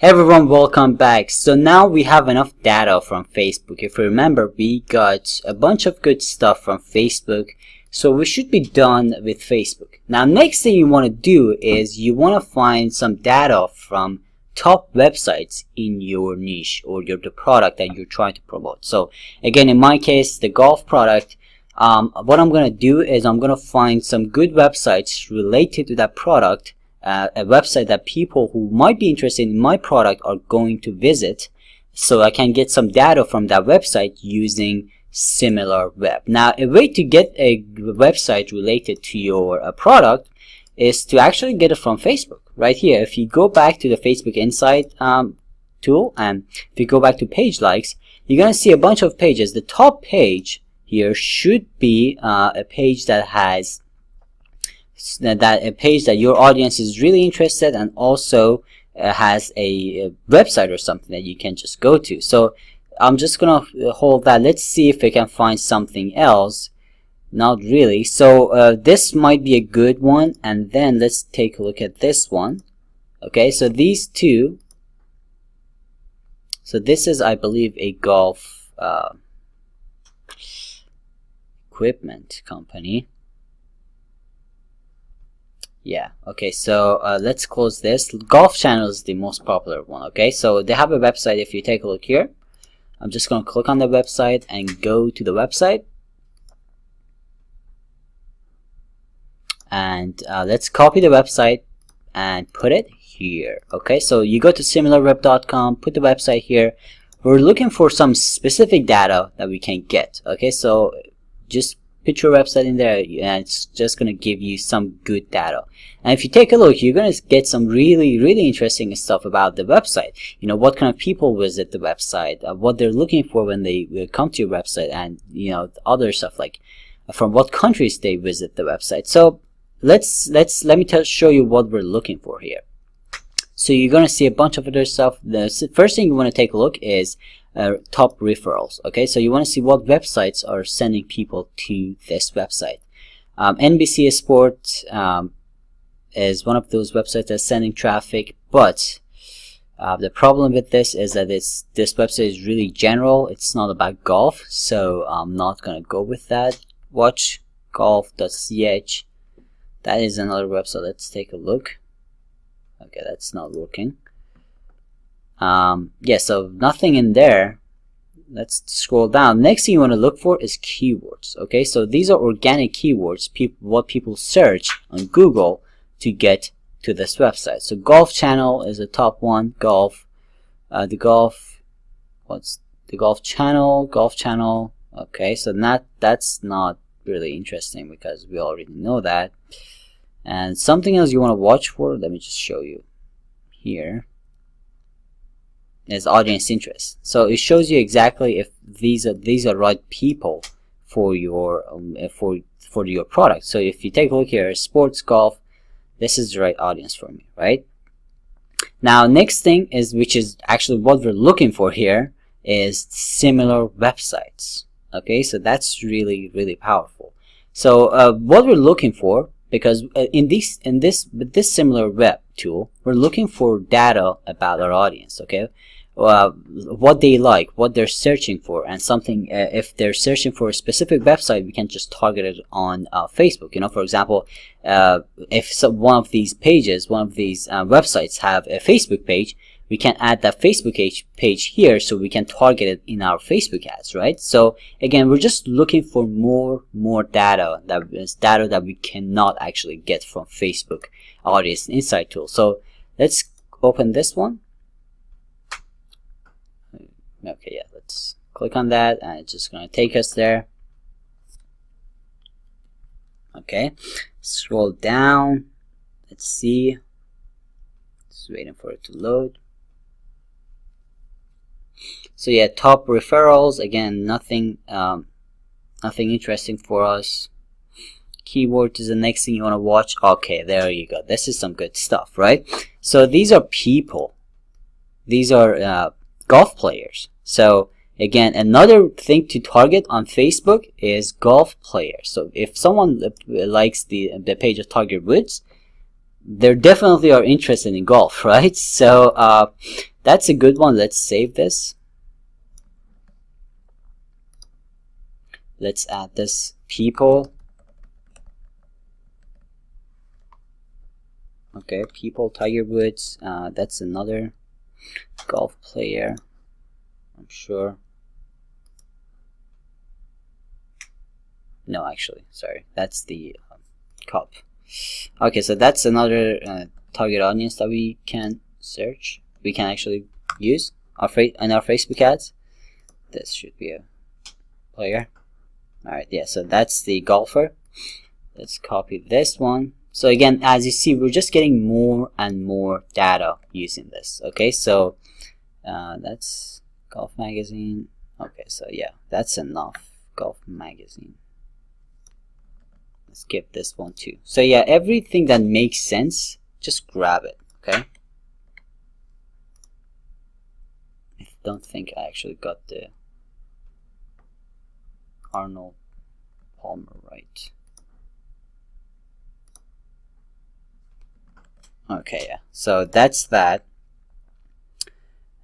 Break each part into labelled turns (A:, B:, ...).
A: Hey everyone, welcome back. So now we have enough data from Facebook. If you remember, we got a bunch of good stuff from Facebook. So we should be done with Facebook. Now next thing you want to do is you want to find some data from top websites in your niche or the product that you're trying to promote. So again, in my case, the golf product, what I'm going to do is I'm going to find some good websites related to that product. A website that people who might be interested in my product are going to visit, so I can get some data from that website using SimilarWeb. Now a way to get a website related to your product is to actually get it from Facebook. Right here, if you go back to the Facebook Insight tool, and if you go back to page likes, you're going to see a bunch of pages. The top page here should be a page that has a page that your audience is really interested, and also has a website or something that you can just go to. So I'm just gonna hold that. Let's see if we can find something else. Not really. So this might be a good one, and then let's take a look at this one. Okay, so these two. So this is, I believe, a golf equipment company. Yeah, okay, so let's close this. Golf Channel is the most popular one. Okay, so they have a website. If you take a look here, I'm just going to click on the website and go to the website, and let's copy the website and put it here. Okay, so you go to similarweb.com, put the website here. We're looking for some specific data that we can get. Okay, so just put your website in there, and it's just going to give you some good data. And if you take a look, you're going to get some really interesting stuff about the website. You know, what kind of people visit the website, what they're looking for when they come to your website, and you know, other stuff like from what countries they visit the website. So let me show you what we're looking for here. So you're going to see a bunch of other stuff. The first thing you want to take a look is top referrals. Okay, so you want to see what websites are sending people to this website. NBC Sports is one of those websites that's sending traffic, but the problem with this is that this website is really general. It's not about golf, so I'm not gonna go with that. Watchgolf.ch, that is another website. Let's take a look. Okay, that's not working. Yeah, so nothing in there. Let's scroll down. Next thing you want to look for is keywords. Okay, so these are organic keywords, what people search on Google to get to this website. So Golf Channel is the top one. Golf channel. Okay, so that's not really interesting because we already know that. And something else you want to watch for, let me just show you here, is audience interest. So it shows you exactly if these are right people for your for your product. So if you take a look here, sports, golf, this is the right audience for me, right? Now next thing is, which is actually what we're looking for here, is similar websites. Okay, so that's really powerful. So what we're looking for, because with this SimilarWeb tool, we're looking for data about our audience. Okay, what they like, what they're searching for, and something. If they're searching for a specific website, we can just target it on Facebook. You know, for example, if one of these websites have a Facebook page, we can add that Facebook page here, so we can target it in our Facebook ads, right? So again, we're just looking for more data, that is data that we cannot actually get from Facebook Audience Insight tool. So let's open this one. Okay, yeah, let's click on that, and it's just going to take us there. Okay, scroll down. Let's see. Just waiting for it to load. So yeah, top referrals, again, nothing interesting for us. Keyword is the next thing you want to watch. Okay, there you go. This is some good stuff, right? So these are people. These are golf players. So again, another thing to target on Facebook is golf players. So if someone likes the page of Tiger Woods, they definitely are interested in golf, right? So that's a good one. Let's save this. Let's add this people. Okay, people, Tiger Woods. That's another golf player, I'm sure. No, actually, sorry, that's the cup. Okay, so that's another target audience that we can search. We can actually use in our Facebook ads. This should be a player. Alright, yeah, so that's the golfer. Let's copy this one. So again, as you see, we're just getting more and more data using this. Okay, so that's Golf Magazine. Okay, so yeah, that's enough. Golf Magazine. Let's skip this one too. So yeah, everything that makes sense, just grab it. Okay. I don't think I actually got the Arnold Palmer right. Okay, yeah, so that's that.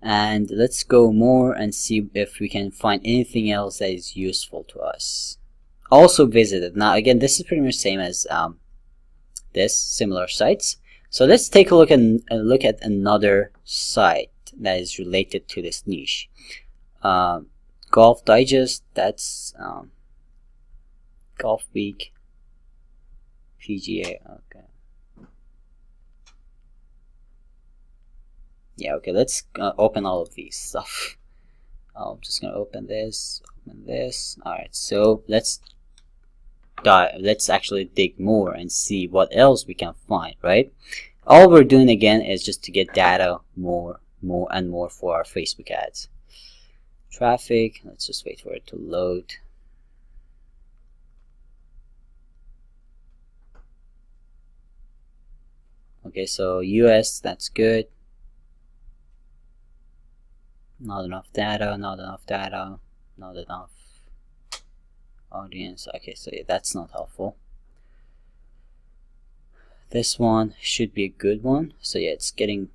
A: And let's go more and see if we can find anything else that is useful to us. Also visited. Now again, this is pretty much the same as this, similar sites. So let's take a look at another site that is related to this niche. Golf Digest, that's Golf Week, PGA. Okay. Yeah, okay, let's open all of these stuff. I'm just gonna open this. Alright, so let's actually dig more and see what else we can find, right? All we're doing again is just to get data more and more for our Facebook ads. Traffic, let's just wait for it to load. Okay, so US, that's good. Not enough data, not enough audience. Okay, so yeah, that's not helpful. This one should be a good one. So yeah, it's getting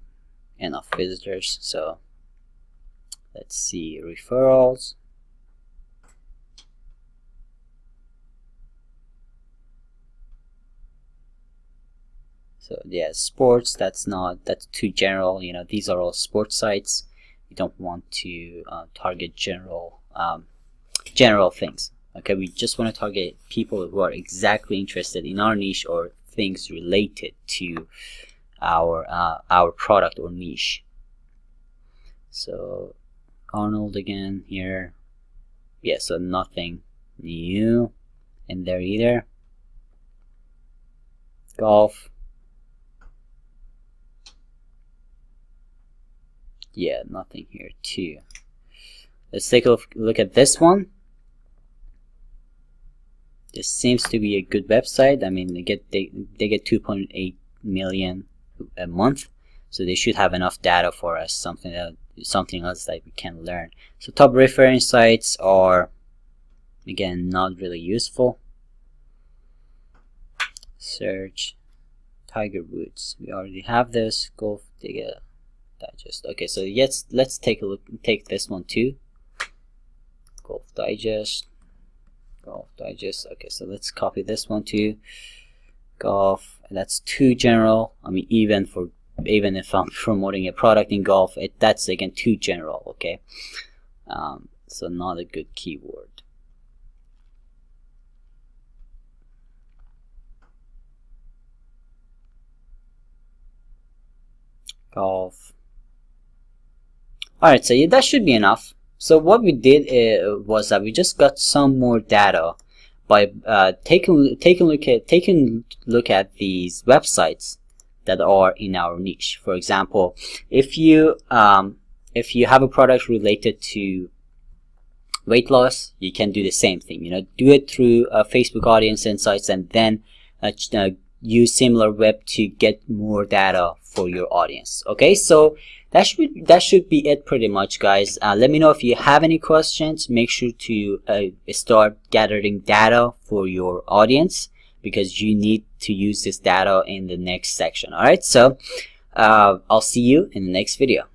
A: enough visitors. So let's see, referrals. So yeah, sports, that's too general. You know, these are all sports sites. We don't want to target general things. Okay, we just want to target people who are exactly interested in our niche or things related to our product or niche. So Arnold again here. Yeah, so nothing new in there either. Golf. Yeah, nothing here too. Let's take a look at this one. This seems to be a good website. I mean, they get 2.8 million a month, so they should have enough data for us. Something else that we can learn. So top reference sites are again not really useful. Search Tiger Woods. We already have this. Golf Digest. Okay, so yes, let's take a look. Take this one too. Golf Digest. Okay, so let's copy this one too. Golf. That's too general. I mean, even if I'm promoting a product in golf, that's again too general. Okay, so not a good keyword. Golf. Alright, so yeah, that should be enough. So what we did was that we just got some more data by taking a look at these websites that are in our niche. For example, if you have a product related to weight loss, you can do the same thing. You know, do it through Facebook Audience Insights, and then use SimilarWeb to get more data for your audience. Okay, so that should be it pretty much, guys. Let me know if you have any questions. Make sure to start gathering data for your audience, because you need to use this data in the next section. All right, so I'll see you in the next video.